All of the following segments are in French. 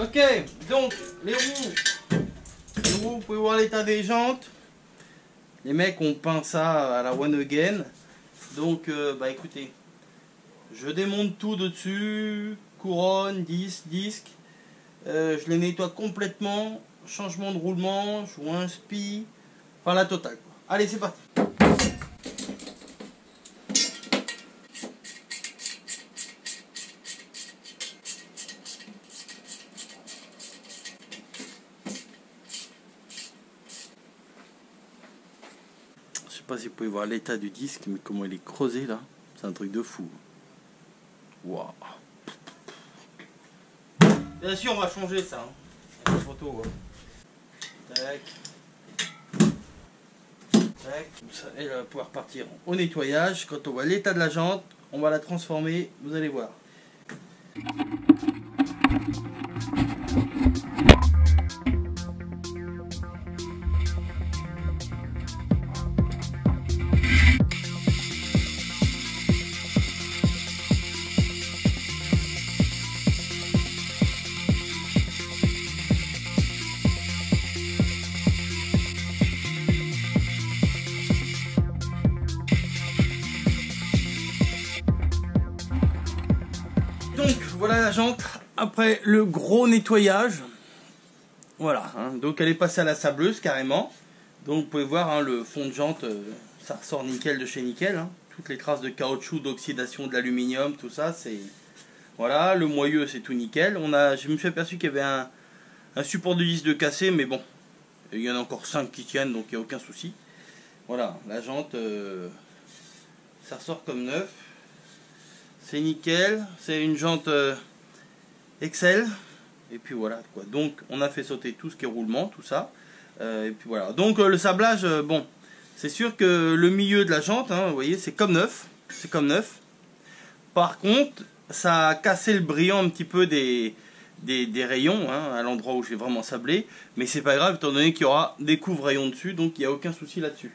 Ok, donc les roues, vous pouvez voir l'état des jantes. Les mecs ont peint ça à la One Again. Donc bah écoutez, je démonte tout de dessus, couronne, disque. Je les nettoie complètement, changement de roulement, joint spi, enfin la totale quoi. Allez, c'est parti. Je sais pas si vous pouvez voir l'état du disque, mais comment il est creusé là, c'est un truc de fou. Waouh. Bien sûr, on va changer ça. Hein. La photo. Hein. Tac. Tac. Comme ça, elle va pouvoir partir au nettoyage. Quand on voit l'état de la jante, on va la transformer. Vous allez voir. Donc voilà la jante après le gros nettoyage. Voilà, hein, donc elle est passée à la sableuse carrément. Donc vous pouvez voir hein, le fond de jante, ça ressort nickel de chez nickel. Hein. Toutes les traces de caoutchouc, d'oxydation de l'aluminium, tout ça, c'est... Voilà, le moyeu c'est tout nickel. Je me suis aperçu qu'il y avait un support de disque de cassé, mais bon, il y en a encore 5 qui tiennent, donc il n'y a aucun souci. Voilà, la jante, ça ressort comme neuf. C'est nickel, c'est une jante Excel. Et puis voilà quoi. Donc on a fait sauter tout ce qui est roulement, tout ça. Et puis voilà. Donc le sablage, bon, c'est sûr que le milieu de la jante, hein, vous voyez, c'est comme neuf. C'est comme neuf. Par contre, ça a cassé le brillant un petit peu des rayons, hein, à l'endroit où j'ai vraiment sablé. Mais c'est pas grave, étant donné qu'il y aura des couvre-rayons dessus, donc il n'y a aucun souci là-dessus.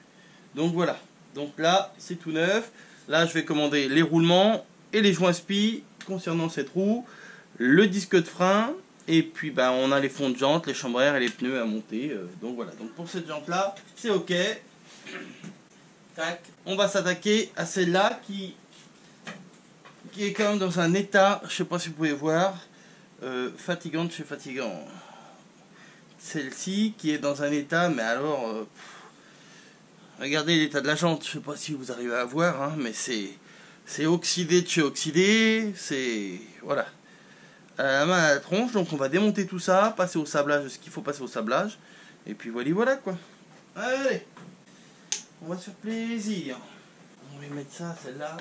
Donc voilà. Donc là, c'est tout neuf. Là, je vais commander les roulements et les joints spi concernant cette roue, le disque de frein, et puis bah, on a les fonds de jante, les chambres à air et les pneus à monter. Donc voilà, donc pour cette jante là, c'est ok. Tac. On va s'attaquer à celle-là qui est quand même dans un état, je sais pas si vous pouvez voir, fatigant de chez fatigant. Celle-ci qui est dans un état, mais alors, regardez l'état de la jante, je sais pas si vous arrivez à voir, hein, mais c'est oxydé de chez oxydé, c'est... Voilà. À la main à la tronche, donc on va démonter tout ça, passer au sablage, ce qu'il faut passer au sablage, et puis voilà quoi. Allez, on va se faire plaisir. On va mettre ça, celle-là.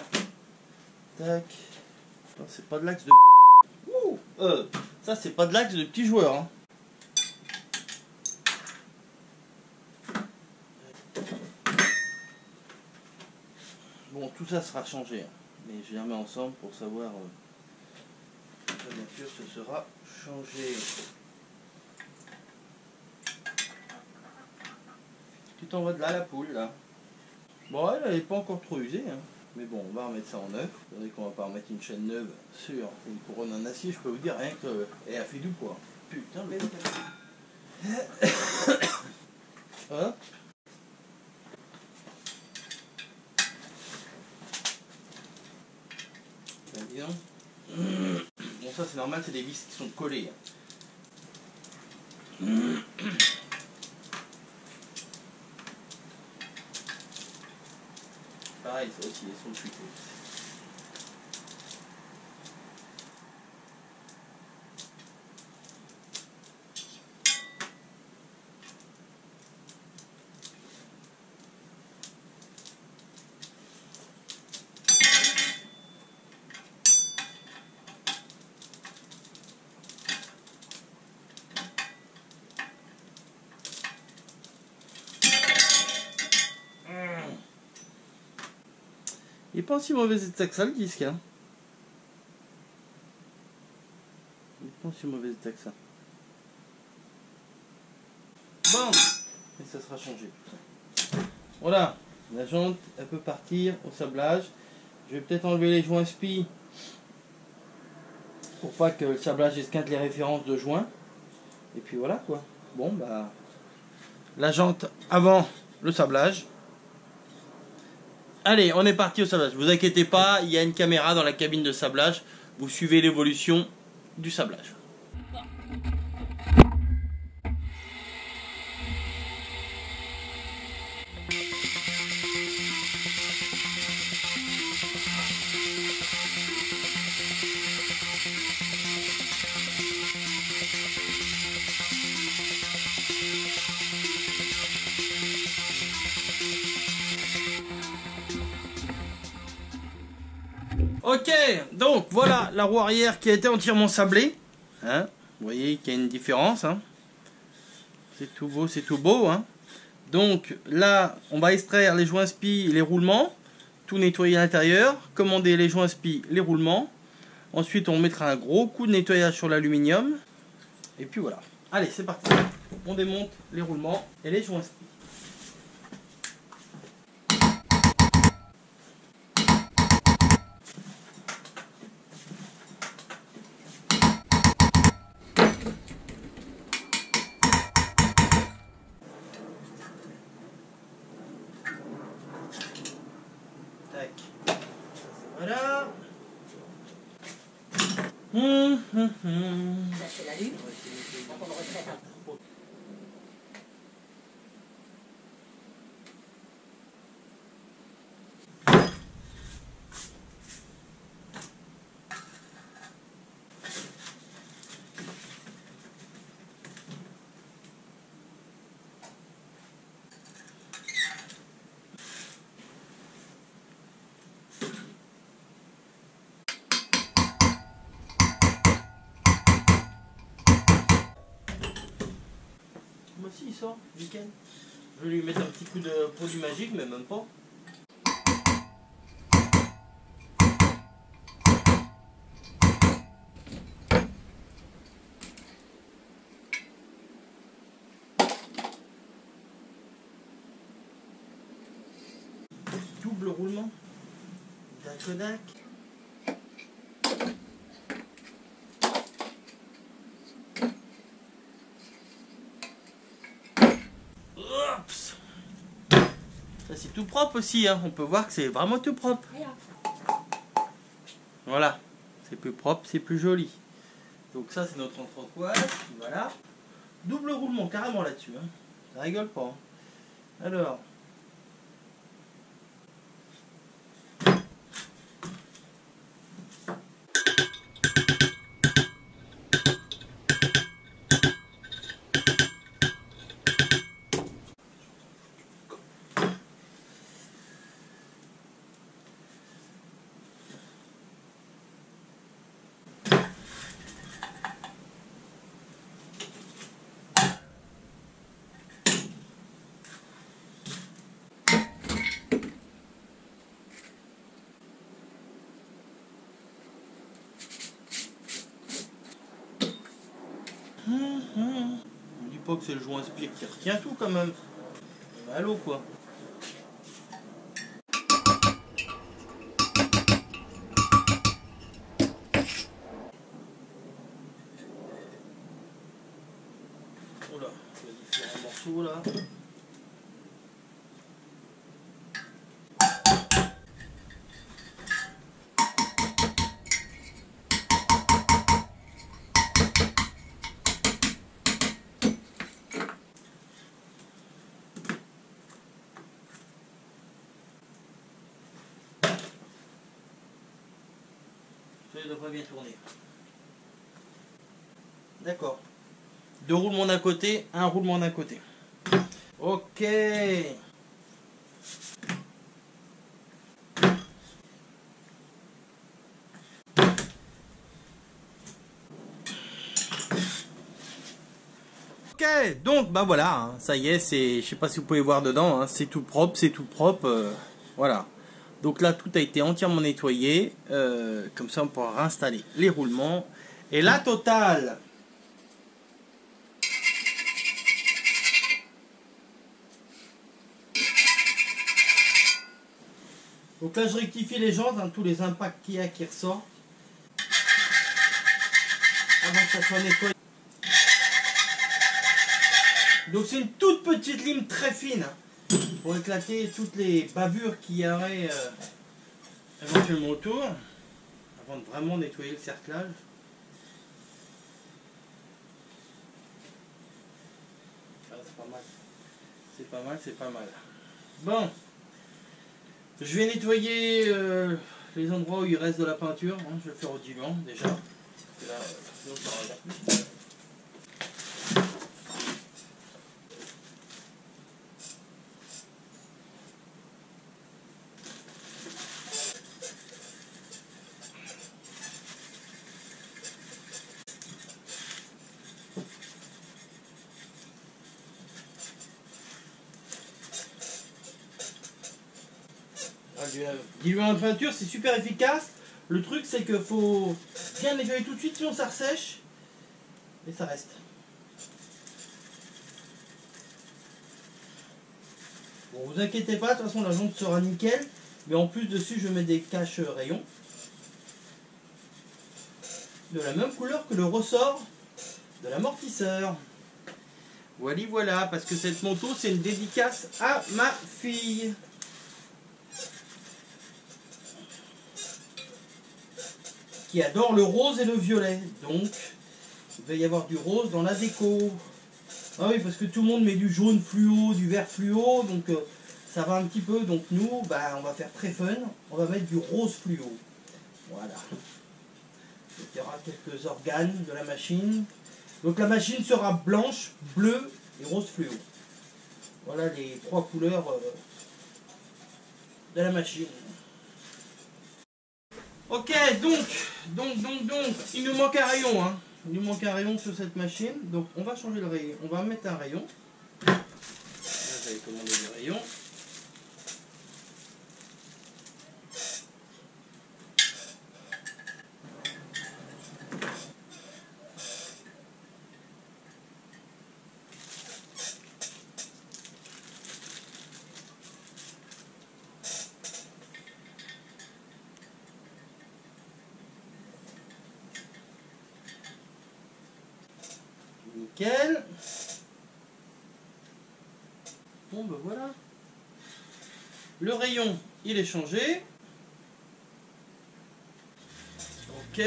Tac. C'est pas de l'axe de Ouh, ça c'est pas de l'axe de petit joueur. Hein. Bon, tout ça sera changé, hein. Mais je les remets ensemble pour savoir. Bien sûr, ce sera changé. Tu t'en vas de là, la poule, là. Bon, elle n'est pas encore trop usée, hein. Mais bon, on va remettre ça en neuf. Vous savez qu'on va pas remettre une chaîne neuve sur une couronne en acier. Je peux vous dire, rien qu'elle a fait du poids. Putain, mais... Hop. Bien. Bon, ça c'est normal, c'est des vis qui sont collées. Pareil, ça aussi, ils sont fuités. Il n'est pas aussi mauvais état que ça le disque. Hein. Il n'est pas aussi mauvais état que ça. Bon, et ça sera changé tout ça. Voilà, la jante elle peut partir au sablage. Je vais peut-être enlever les joints spi pour pas que le sablage esquinte les références de joints. Et puis voilà quoi. Bon bah, la jante avant le sablage. Allez, on est parti au sablage. Vous inquiétez pas, il y a une caméra dans la cabine de sablage. Vous suivez l'évolution du sablage. Ok, donc voilà la roue arrière qui a été entièrement sablée. Hein, vous voyez qu'il y a une différence. Hein. C'est tout beau, c'est tout beau. Hein. Donc là, on va extraire les joints spi, les roulements, tout nettoyer à l'intérieur, commander les joints spi, les roulements. Ensuite, on mettra un gros coup de nettoyage sur l'aluminium. Et puis voilà. Allez, c'est parti. On démonte les roulements et les joints spi. Voilà. Ça c'est la lune. Donc on le retraite un peu. Moi aussi il sort, nickel. Je vais lui mettre un petit coup de produit magique, mais même pas. Double roulement. Dac. Oups. Ça c'est tout propre aussi, hein. On peut voir que c'est vraiment tout propre. Voilà, c'est plus propre, c'est plus joli. Donc ça c'est notre entrecote, voilà. Double roulement carrément là-dessus, hein. Ça rigole pas. Hein. Alors. On dit pas que c'est le joint spire qui retient tout quand même. On va à l'eau quoi. Oula, il y a différents morceaux là. Ça devrait bien tourner. D'accord. 2 roulements d'un côté, 1 roulement d'un côté. Ok. Ok, donc bah voilà, hein, ça y est, c'est, je sais pas si vous pouvez voir dedans, hein, c'est tout propre, voilà. Donc là, tout a été entièrement nettoyé, comme ça on pourra réinstaller les roulements. Et la totale. Donc là, je rectifie les jantes, hein, tous les impacts qu'il y a qui ressortent. Avant que ça soit nettoyé. Donc c'est une toute petite lime très fine pour éclater toutes les bavures qu'il y aurait éventuellement autour, avant de vraiment nettoyer le cerclage. Ah, c'est pas mal. C'est pas mal, c'est pas mal. Bon, je vais nettoyer les endroits où il reste de la peinture. Hein. Je vais le faire au diluant déjà. Là, sinon, ça regarde plus. Diluant de peinture, c'est super efficace. Le truc, c'est qu'il faut bien nettoyer tout de suite, sinon ça ressèche et ça reste. Bon, vous inquiétez pas, de toute façon la jonque sera nickel. Mais en plus dessus, je mets des caches rayons de la même couleur que le ressort de l'amortisseur. Voilà, parce que cette moto, c'est une dédicace à ma fille. Qui adore le rose et le violet. Donc, il va y avoir du rose dans la déco. Ah oui, parce que tout le monde met du jaune fluo, du vert fluo, donc ça va un petit peu. Donc nous, bah, on va faire très fun. On va mettre du rose fluo. Voilà. Donc, il y aura quelques organes de la machine. Donc la machine sera blanche, bleue et rose fluo. Voilà les trois couleurs de la machine. Ok, donc, il nous manque un rayon, hein. Il nous manque un rayon sur cette machine, donc on va changer le rayon, on va mettre un rayon. Là, j'avais commandé des rayons. Nickel. Bon ben voilà. Le rayon, il est changé. Ok.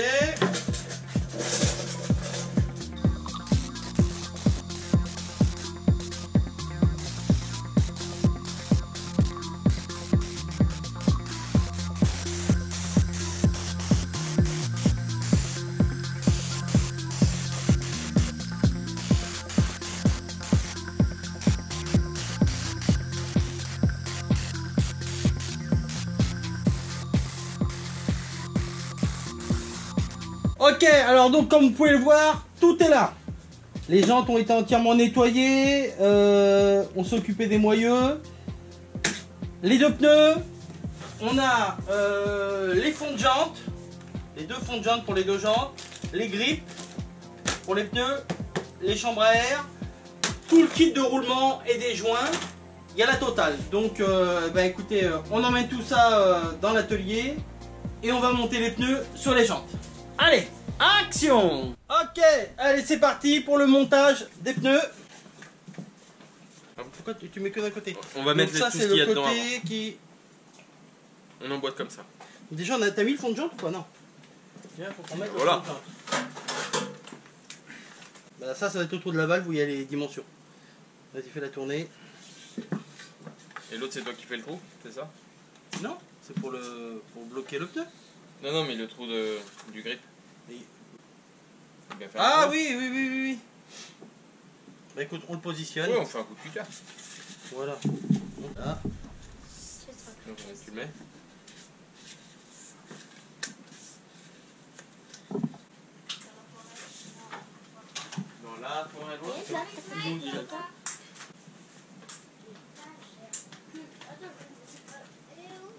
Ok, alors donc comme vous pouvez le voir, tout est là. Les jantes ont été entièrement nettoyées, on s'est occupé des moyeux. Les deux pneus, on a les fonds de jantes, les deux fonds de jantes pour les deux jantes, les grippes pour les pneus, les chambres à air, tout le kit de roulement et des joints. Il y a la totale. Donc bah écoutez, on emmène tout ça dans l'atelier et on va monter les pneus sur les jantes. Allez, action! Ok, allez c'est parti pour le montage des pneus. Pourquoi tu mets que d'un côté? On va mettre ça, tout ce qu'il y a dedans avant. qui... On emboîte comme ça. Déjà, t'as mis le fond de jante ou pas? Non. Bien, faut qu'on mette le Voilà. fond de jante. Bah, ça va être autour de la valve où il y a les dimensions. Vas-y, fais la tournée. Et l'autre, c'est toi qui fais le trou, c'est ça? Non, c'est pour bloquer le pneu. Non, non, mais le trou du grip. Et... Bien faire Ah le trou. oui. Bah écoute, on le positionne. Oui, on fait un coup de cutter. Voilà. Là. Donc, tu le mets. Dans là, pour un l'autre. Il y a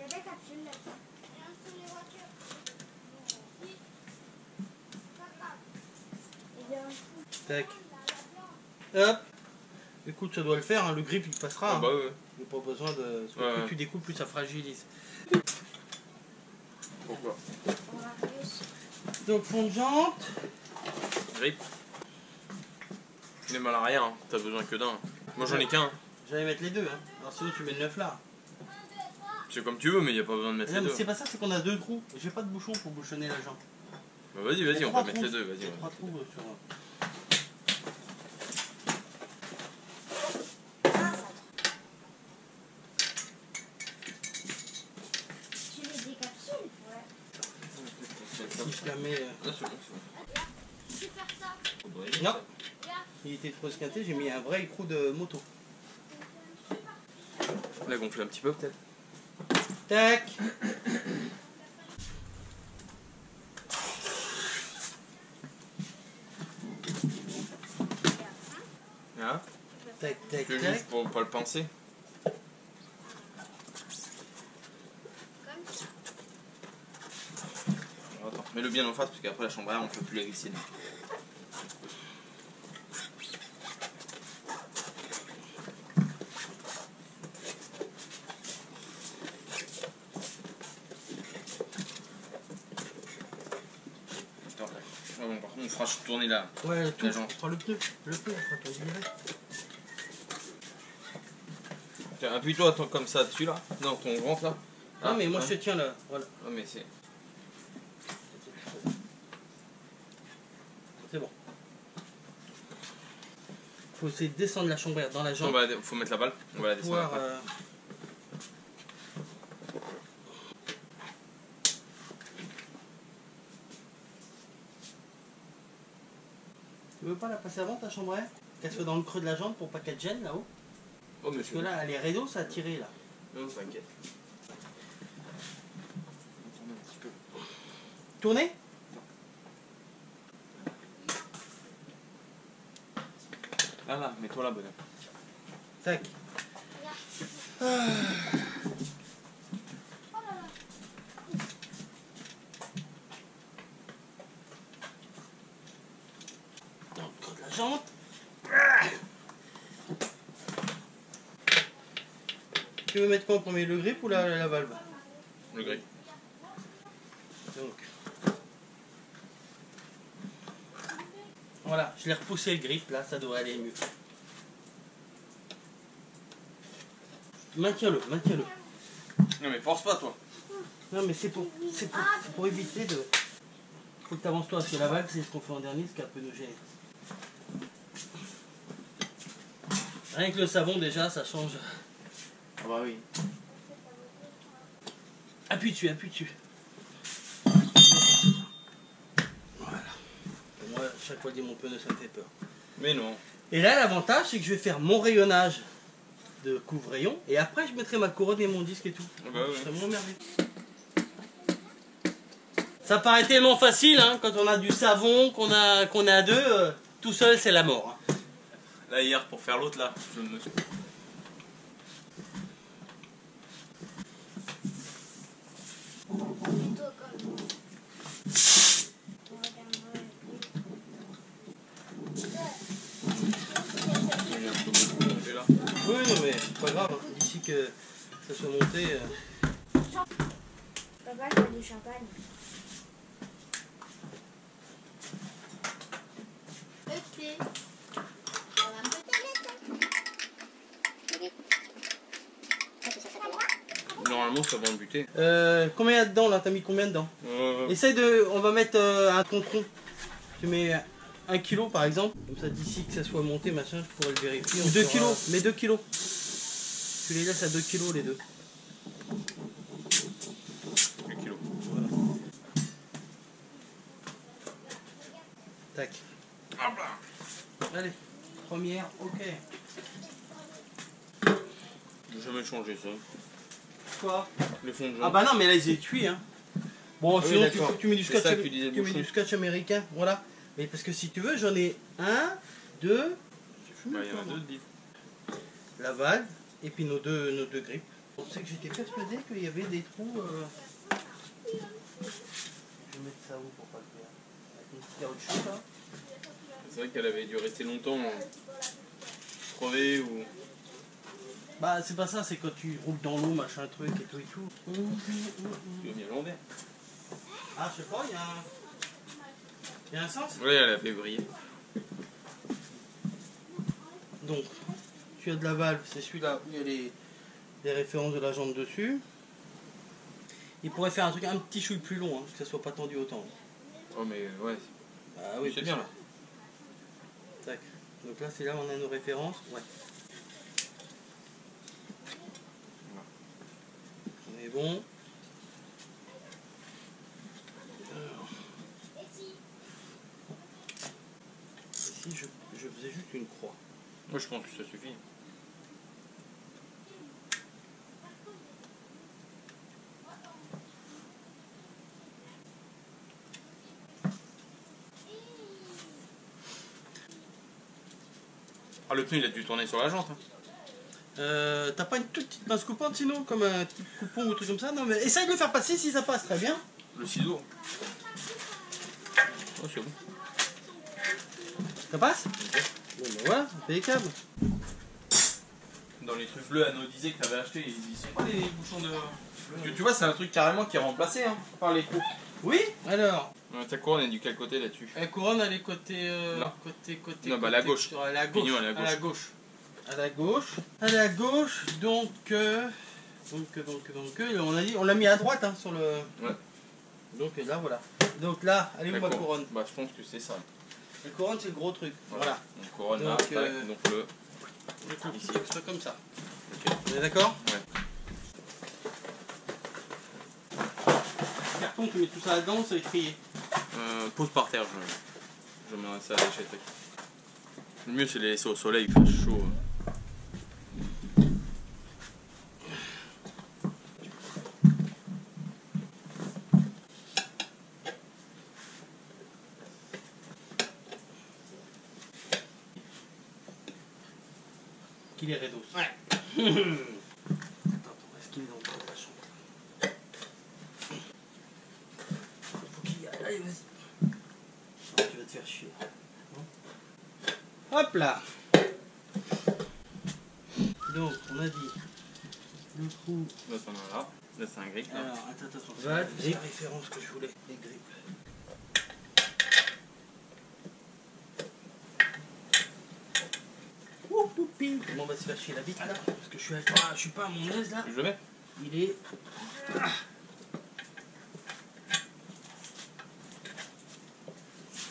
des capsules là-dessus. Tac. Hop. Écoute, ça doit le faire, hein. Le grip il passera. Ah, bah ouais. Il n'y a pas besoin de... Ouais. Plus tu découpes, plus ça fragilise. Pourquoi? Donc fond de jante. Grip. Les mal à rien, hein. T'as besoin que d'un. Moi j'en ai qu'un. J'allais mettre les deux, hein. Alors sinon tu mets le 9 là. C'est comme tu veux, mais y a pas besoin de mettre Non, les mais deux. c'est pas ça, c'est qu'on a deux trous. J'ai pas de bouchon pour bouchonner la jambe. Bah, vas-y, Il y a vas-y, on trois peut mettre trous. les deux, vas-y. Il y a Ouais. 3 trous sur. Tu mets des capsules? Ouais. Si je la mets. Ah, c'est bon, c'est Tu peux faire ça. bon. Non, il était trop esquinté, j'ai mis un vrai écrou de moto. La gonfler un petit peu peut-être. Tac. Ah, Tac, tac, c'est tac. juste pour pas le pincer. Comme ça. Alors, attends, mets-le bien en face parce qu'après la chambre à air on peut plus la glisser. Attends, ouais, bon, par contre on fera tourner là. Ouais, tout. La jambe. Prends le pneu, on fera tourner. Tiens, appuie-toi attends, comme ça dessus là. Non, ton ventre là. Ah, mais moi ouais. je te tiens là. Voilà. Ah, mais c'est. C'est bon. Faut essayer de descendre la chambre dans la On jambe. va, faut mettre la balle. On va la descendre. Pouvoir, après. Tu veux pas la passer avant ta chambre à air? Qu'elle soit dans le creux de la jambe pour pas qu'elle te gêne là-haut? Oh, Parce que là, les rideaux, ça a tiré là. non, t'inquiète. On tourne un petit peu. Tournez? Là, là, mets-toi là, bonhomme. Tac. Oh là là. Dans le creux de la jambe. Tu veux mettre quoi en premier, le grip ou la valve? Le gris. Donc. Voilà, je l'ai repoussé le grip, là, ça devrait aller mieux. Maintiens-le, maintiens-le. Non, mais force pas, toi. Non, mais c'est pour éviter de... Faut que tu avances toi, parce que la valve, c'est ce qu'on fait en dernier, ce qui peut nous gêner. Rien que le savon, déjà, ça change. Ah bah oui. Appuie dessus, appuie dessus. Voilà. Et moi, chaque fois que je dis mon pneu, ça me fait peur. Mais non. Et là, l'avantage, c'est que je vais faire mon rayonnage de couvre-rayon, et après, je mettrai ma couronne et mon disque et tout. Ah bah Je serai oui. moins emmerdé. Ça paraît tellement facile, hein, quand on a du savon, qu'on est à deux, tout seul, c'est la mort. Hein. Là, hier, pour faire l'autre, là, je me suis. Mets-toi comme J'ai un peu monté là. Oui, non, mais c'est pas grave, hein. D'ici que ça soit monté... Papa, il y a du champagne. Ok. Normalement, ça va en buter. Combien il y a dedans, là? T'as mis combien dedans? Essaye de... On va mettre un tonton. Tu mets 1 kilo, par exemple. Comme ça, d'ici que ça soit monté, machin, je pourrais le vérifier. 2 kilos, mets 2 kilos. Tu les laisses à 2 kilos, les deux. 1 kilo. Voilà. Tac. Hop là. Allez, première, ok. J'ai jamais changé ça. Quoi? Les fonds de Ah jambe. bah non, mais là, ils étaient cuits, hein. Bon, oui, sinon, d'accord. tu mets du C'est scotch, ça que tu disais, tu mets bouchon. du scotch américain, voilà. Mais parce que si tu veux, j'en ai 1, 2, Bah, il y en a deux, dis. la valve, et puis nos deux grippes. On sait que j'étais persuadé qu'il y avait des trous. Je vais mettre ça où pour pas le faire? Avec une petite carotte chaude, là. C'est vrai qu'elle avait dû rester longtemps crevée ou. Bah, c'est pas ça, c'est quand tu roules dans l'eau, machin, truc et tout et tout. Tu l'as mis à l'envers. Ah, je sais pas, il y a un sens? Oui, elle a fait briller. Donc, tu as de la valve, c'est celui-là où il y a les références de la jante dessus. Il pourrait faire un truc un petit chouille plus long, hein, que ça soit pas tendu autant. Oh mais ouais. Ah oui, C'est bien là. Tac. Donc là, c'est là où on a nos références. Ouais. On est bon. Alors. Ici, je faisais juste une croix. Moi je pense que ça suffit. Ah le pneu il a dû tourner sur la jante. Hein. T'as pas une toute petite pince coupante sinon, comme un petit coupon ou un truc comme ça? Non mais essaye de le faire passer si ça passe très bien. Le ciseau. Oh c'est bon. Ça passe? Bon ben voilà, impeccable. Dans les trucs bleus anodisés que t'avais acheté, ils sont pas les bouchons de... Parce que tu vois c'est un truc carrément qui est remplacé hein, par les coups. Oui. Alors, Ta couronne est du quel côté là-dessus? la couronne elle est côté... Non. côté... Non, bah, à la gauche. Sur la gauche. Pignon à la gauche. À la gauche. À la gauche. À la gauche, donc... on a dit, on l'a mis à droite hein, sur le... Ouais. Donc là voilà. Donc là, elle est où ma couronne? Bah je pense que c'est ça. La couronne c'est le gros truc. Voilà. Donc couronne là, Donc, tac, donc le... Ici. C'est comme ça. Okay. On est d'accord? Ouais. Carton, tu mets tout ça là-dedans, ça va crier. Pose par terre, je mets ça à la déchetterie. Le mieux c'est les laisser au soleil, il fait chaud. Qu'il est redos. Ouais. Attends, est-ce qu'il est dans la chambre? Faut qu'il y aille. Allez, vas-y. Non, tu vas te faire chier. Hop là. Donc, on a dit le trou. Là t'en as là, là c'est un grip. Là. Alors, attends, c'est la référence que je voulais. Les grippes. Comment on va se faire chier la bite là? Parce que je suis pas à mon aise là. Je le mets. Il est.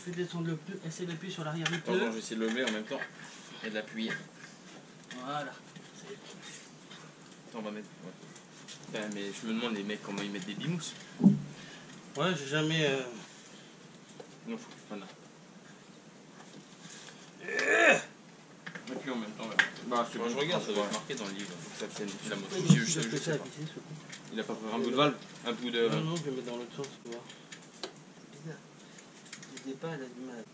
Fais descendre le pneu, essaie d'appuyer sur l'arrière du pneu. Attends, je vais essayer de le lever en même temps et de l'appuyer. Voilà. Attends, on va mettre. Ouais. Putain, mais je me demande les mecs comment ils mettent des bimousses. Ouais, j'ai jamais. Non, voilà. Appuie en même temps. Là. Bah, je regarde, ça doit être marqué dans le livre. Ça tienne la moto. Je sais pas. Il a pas pris un bout de valve, un bout de. Non, non, je vais mettre dans l'autre sens, tu vois. C'est bizarre. Le départ, elle a du mal.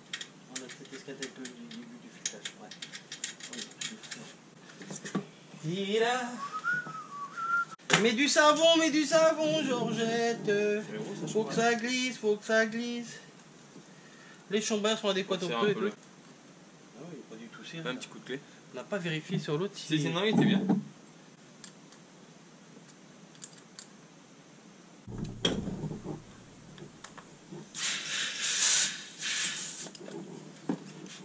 On a peut-être escaté un peu du début du filetage. Ouais. Mets du savon, Georgette. Faut que ça glisse, faut que ça glisse. Les chambins sont adéquats au peu et tout. Ah oui, il n'est pas du tout serré. Un petit coup de clé. On n'a pas vérifié sur l'autre Si, non, il était bien.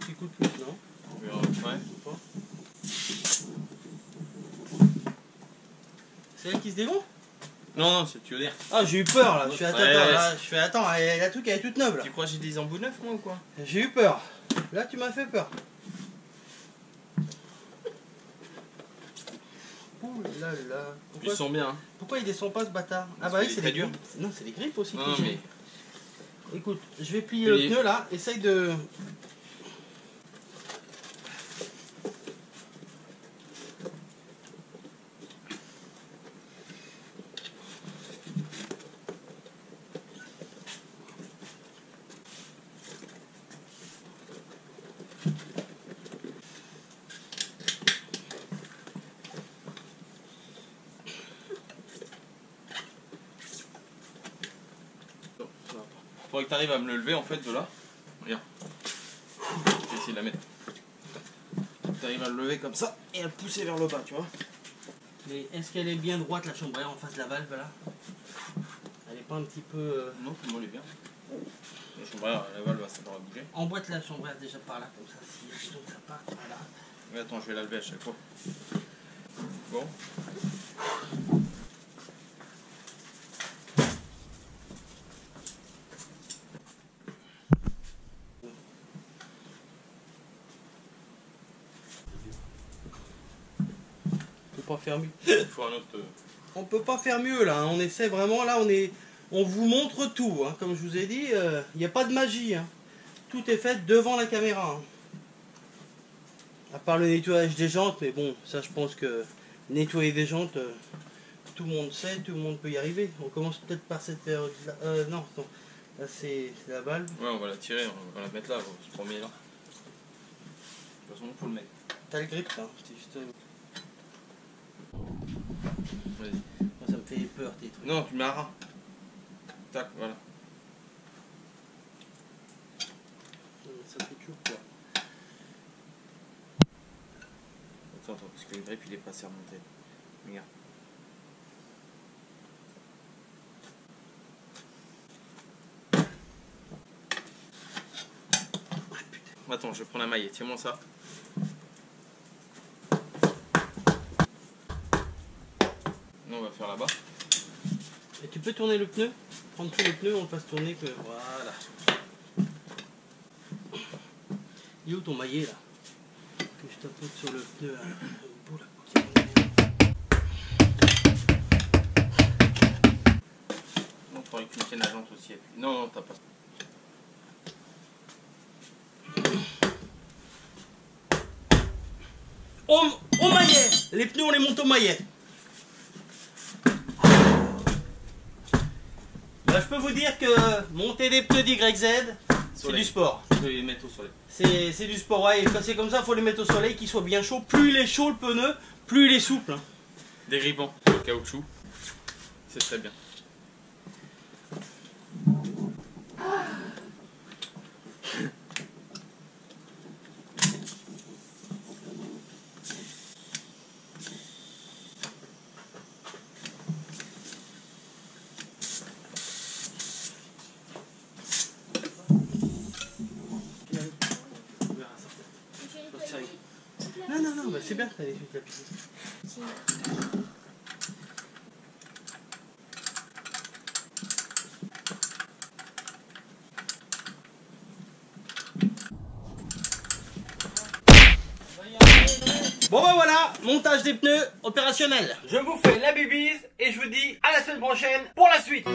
Petit coup de pouce, non? Ouais. C'est elle qui se dégonfle? Non, non, c'est tuyau d'air. Ah, j'ai eu peur là. Je fais Ouais, attends, la truc elle est toute neuve là. Tu crois que j'ai des embouts neufs moi ou quoi? J'ai eu peur. Là, tu m'as fait peur. Ouh là là. Ils sont bien. Hein. Pourquoi il descend pas ce bâtard? Ah Parce bah oui, qu'il est c'est très les dur. grippes. Non, c'est les grippes aussi. Non, qui mais... gênent. Écoute, je vais plier le pneu là. Essaye de. Faudrait que tu arrives à me le lever en fait de là. Regarde. Je vais essayer de la mettre. Tu arrives à le lever comme ça et à le pousser vers le bas, tu vois. Mais est-ce qu'elle est bien droite la chambre en face de la valve là? Elle est pas un petit peu. Non, pour moi elle est bien. La chambre, la valve ça va bouger. Emboîte la chambre déjà par là comme ça. Si donc ça part, voilà. Mais attends, je vais la lever à chaque fois. Bon. On peut pas faire mieux. Il faut un autre. On peut pas faire mieux là, hein. On essaie vraiment là, on vous montre tout, hein. Comme je vous ai dit, il n'y a pas de magie, hein. Tout est fait devant la caméra, hein. À part le nettoyage des jantes, mais bon, ça je pense que nettoyer des jantes, tout le monde sait, tout le monde peut y arriver. On commence peut-être par cette période là. Non, non, là c'est la valve. Ouais, on va la tirer, on va la mettre là, ce premier là. De toute façon, il faut le mettre. T'as le grip là, c'est juste... Vas-y. Moi, ça me fait peur tes trucs. Non, tu mets un ras. Tac, voilà. Ça fait toujours peur. Attends, parce que le grip il est pas assez remonté. Regarde. Attends, je prends la maille, tiens-moi ça. Non, on va faire là-bas. Et tu peux tourner le pneu? Prendre tout le pneu, on le fasse tourner que... Voilà. Il est où ton maillet là? Que je tapote sur le pneu là. Boule, Non, faudrait que tu me tiennes la jante aussi. Non, non, t'as pas. Au maillet! Les pneus on les monte au maillet. Là, je peux vous dire que monter des pneus d'YZ, c'est du sport. Je vais les mettre au soleil. C'est du sport, ouais, et quand c'est comme ça, il faut les mettre au soleil, qu'ils soient bien chauds. Plus il est chaud le pneu, plus il est souple, hein. Des ribans, le caoutchouc, c'est très bien. Non, non, non, bah c'est bien que t'as les suites la piscine. Bon bah voilà, montage des pneus opérationnel. Je vous fais la bibise et je vous dis à la semaine prochaine pour la suite.